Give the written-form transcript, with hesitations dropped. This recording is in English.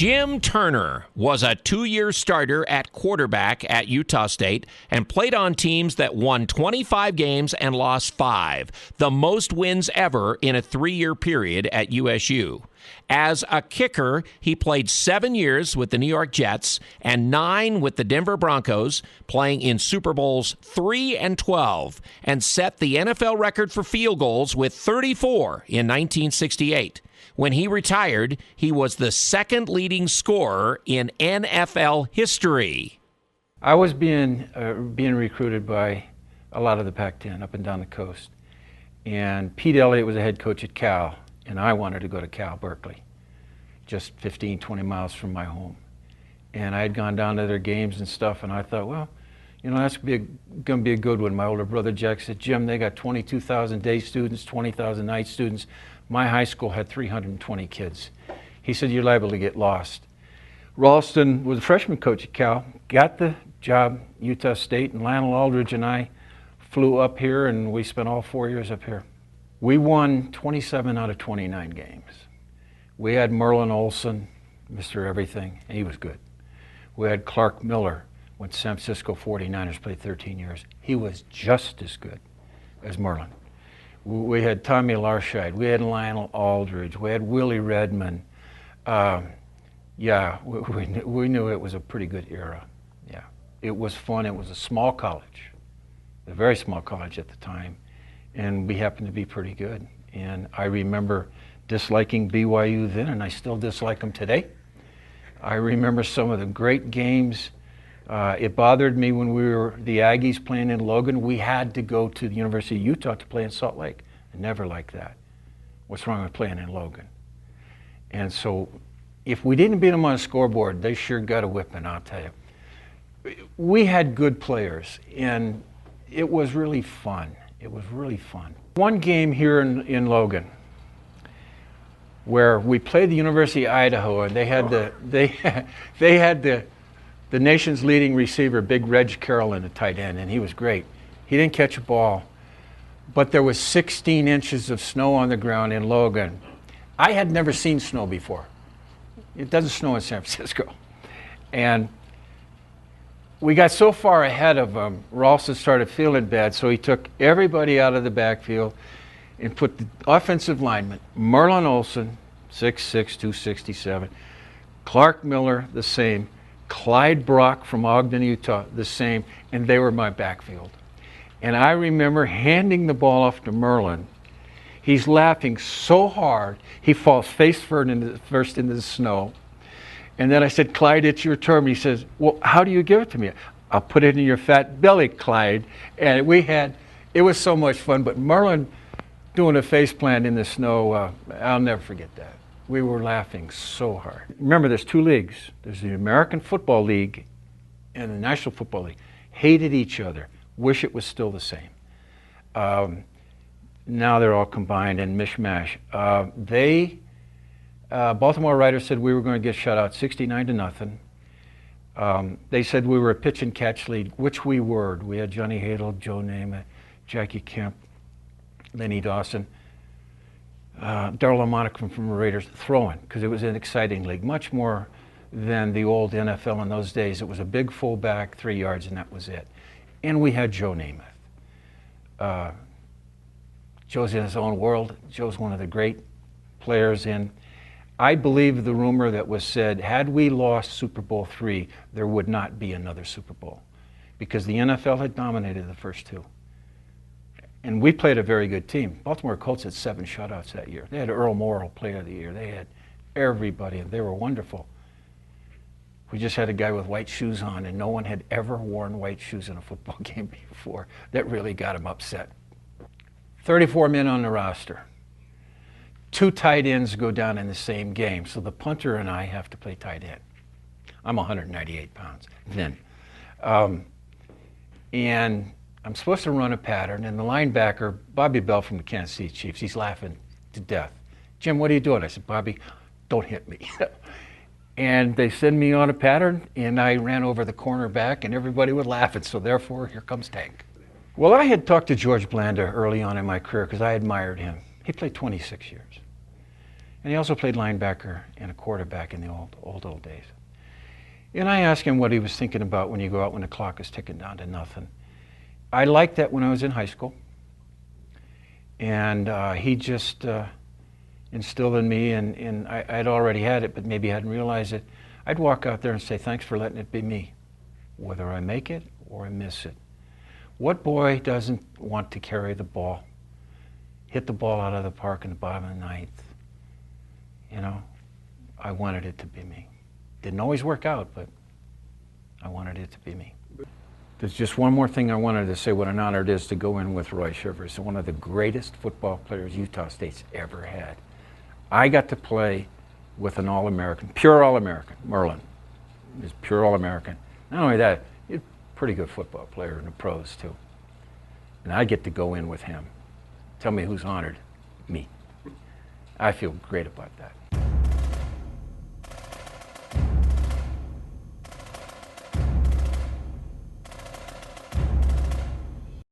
Jim Turner was a 2-year starter at quarterback at Utah State and played on teams that won 25 games and lost 5, the most wins ever in a 3-year period at USU. As a kicker, he played 7 years with the New York Jets and 9 with the Denver Broncos, playing in Super Bowls 3 and 12, and set the NFL record for field goals with 34 in 1968. When he retired, he was the second leading scorer in NFL history. I was being recruited by a lot of the Pac-10 up and down the coast. And Pete Elliott was a head coach at Cal, and I wanted to go to Cal Berkeley, just 15, 20 miles from my home. And I had gone down to their games and stuff, and I thought, well, you know, that's going to be a good one. My older brother Jack said, Jim, they got 22,000 day students, 20,000 night students. My high school had 320 kids. He said, you're liable to get lost. Ralston was a freshman coach at Cal, got the job at Utah State, and Lionel Aldridge and I flew up here, and we spent all 4 years up here. We won 27 out of 29 games. We had Merlin Olsen, Mr. Everything, and he was good. We had Clark Miller, when San Francisco 49ers played 13 years. He was just as good as Merlin. We had Tommy Larscheid, we had Lionel Aldridge, we had Willie Redmond. Yeah, we knew it was a pretty good era. Yeah, it was fun. It was a small college, a very small college at the time, and we happened to be pretty good. And I remember disliking BYU then, and I still dislike them today. I remember some of the great games. It bothered me when we were the Aggies playing in Logan. We had to go to the University of Utah to play in Salt Lake. I never liked that. What's wrong with playing in Logan? And so if we didn't beat them on a scoreboard, they sure got a whipping, I'll tell you. We had good players, and it was really fun. It was really fun. One game here in Logan where we played the University of Idaho, and they had the nation's leading receiver, Big Reg Carroll, a tight end, and he was great. He didn't catch a ball, but there was 16 inches of snow on the ground in Logan. I had never seen snow before. It doesn't snow in San Francisco. And we got so far ahead of them, Ralston started feeling bad, so he took everybody out of the backfield and put the offensive lineman, Merlin Olsen, 6'6", 267, Clark Miller, the same, Clyde Brock from Ogden, Utah, the same, and they were my backfield. And I remember handing the ball off to Merlin. He's laughing so hard, he falls face first into the snow. And then I said, Clyde, it's your turn. He says, well, how do you give it to me? I'll put it in your fat belly, Clyde. And it was so much fun, but Merlin doing a face plant in the snow, I'll never forget that. We were laughing so hard. Remember, there's 2 leagues. There's the American Football League and the National Football League. Hated each other. Wish it was still the same. Now they're all combined and mishmash. Baltimore writers said we were going to get shut out 69-0. They said we were a pitch and catch league, which we were. We had Johnny Hadel, Joe Namath, Jackie Kemp, Lenny Dawson, Darryl Lamonica from the Raiders throwing, because it was an exciting league, much more than the old NFL in those days. It was a big fullback, 3 yards, and that was it. And we had Joe Namath. Joe's in his own world. Joe's one of the great players in. I believe the rumor that was said, had we lost Super Bowl III, there would not be another Super Bowl, because the NFL had dominated the first 2. And we played a very good team. Baltimore Colts had 7 shutouts that year. They had Earl Morrall, Player of the Year. They had everybody, and they were wonderful. We just had a guy with white shoes on, and no one had ever worn white shoes in a football game before. That really got him upset. 34 men on the roster. 2 tight ends go down in the same game, so the punter and I have to play tight end. I'm 198 pounds then. And I'm supposed to run a pattern, and the linebacker, Bobby Bell from the Kansas City Chiefs, he's laughing to death. Jim, what are you doing? I said, Bobby, don't hit me. And they send me on a pattern, and I ran over the cornerback, and everybody would laugh, and so therefore, here comes Tank. Well, I had talked to George Blanda early on in my career because I admired him. He played 26 years. And he also played linebacker and a quarterback in the old days. And I asked him what he was thinking about when you go out when the clock is ticking down to nothing. I liked that when I was in high school. And he just instilled in me, and I'd already had it, but maybe hadn't realized it. I'd walk out there and say, thanks for letting it be me, whether I make it or I miss it. What boy doesn't want to carry the ball, hit the ball out of the park in the bottom of the ninth? You know, I wanted it to be me. Didn't always work out, but I wanted it to be me. There's just one more thing I wanted to say, what an honor it is to go in with Roy Shivers, one of the greatest football players Utah State's ever had. I got to play with an All-American, pure All-American, Merlin. He was pure All-American. Not only that, he's a pretty good football player in the pros too. And I get to go in with him. Tell me who's honored? Me. I feel great about that.